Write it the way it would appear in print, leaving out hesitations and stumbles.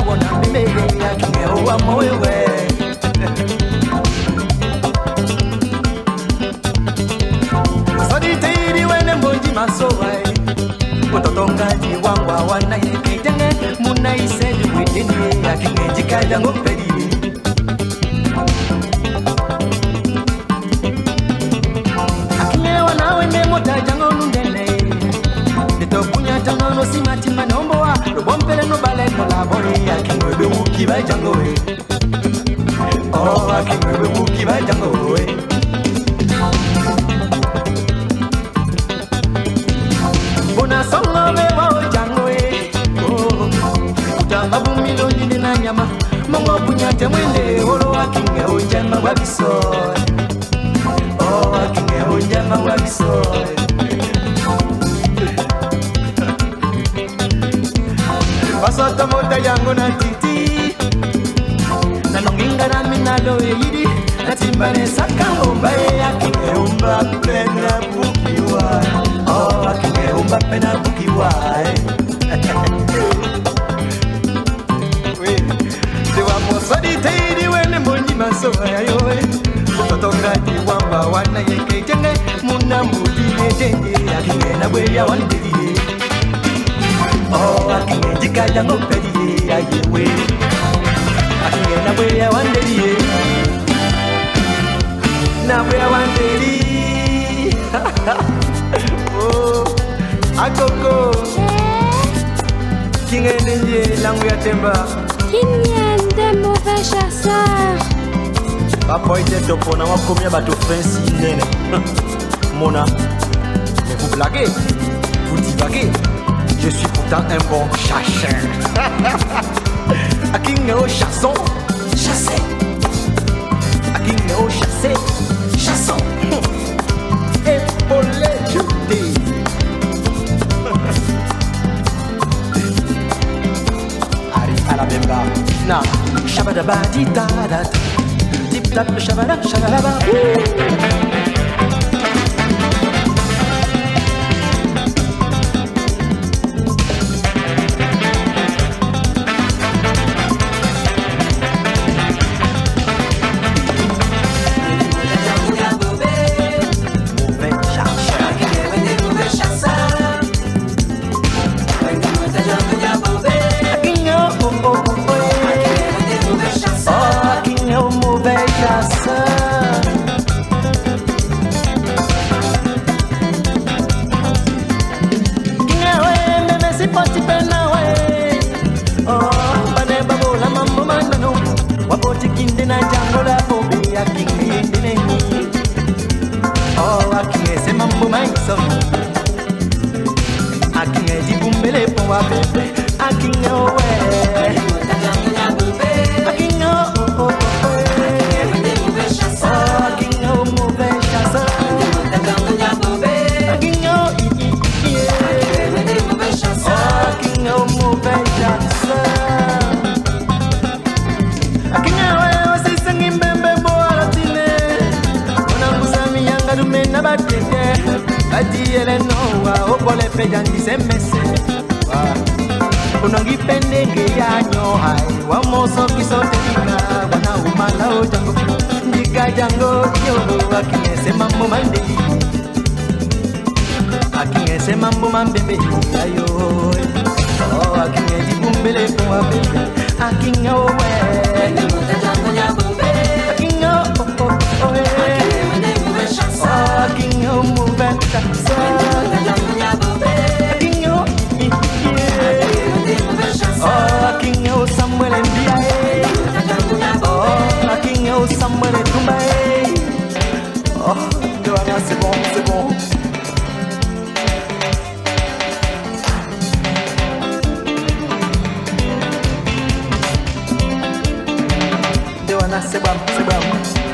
bona bimebe akinge owa mowewe Saditiri wene mbonji masowai Utotongaji wangwa wana yeketenge Muna iseli witini akinge jikaja ngopedi Akinge wana wene mota jango nundele Nitokunya jango no simati manomboa Lobompele no bale no labori akinge bemuki ba jango we Oh akinge bemuki ba jango we Bona songo me wa jango e oh kutamba bumilo ndine na nyama mongo bunyate mwende holo akinge ojama wa biso oh akinge ojama wa biso Pasota mota yango na titi na nonginga na minalo yidi na timbane sakangomba akinge umba plena bukiwa Oh, akinge umba pena bukiwa We, dewa mosadi teidi wene mbonji masoa ya yoe Totongaji wamba wana yeke jenge Muna mudi jenge akinge na weya wandiri Oh, akinge jika jango pedi ayewe Akinge na weya wandiri Na weya wandiri Oh, akoko Kingendenye langu ya temba Kinyende mauvais chasseur Papa ite topona wakomia bato fancy nene Mona Mais vous blaguez Vous divaguez Je suis pourtant un bon chasseur Akinge o chasson Chassé Akinge o chassé Chasson Épaulé jeté Arrive à la bemba Na Shabadaba di da da Tip tap shabada shabadaba Unangi pendenge ya nyohai wa moso kisotelika wana umala ojango ndiga jango yo akinese mambo mande akinese mambo mambembe ayo oh akinese kumbele kwa bebe akinyo we Jango ya bombe akinyo oh oh oh akinyo move Jango ya bombe Oh, King O Samuel Mbia. Oh, King O Samuel Tumba. Oh, Joanna, c'est bon, c'est bon. Joanna, c'est bon, c'est bon.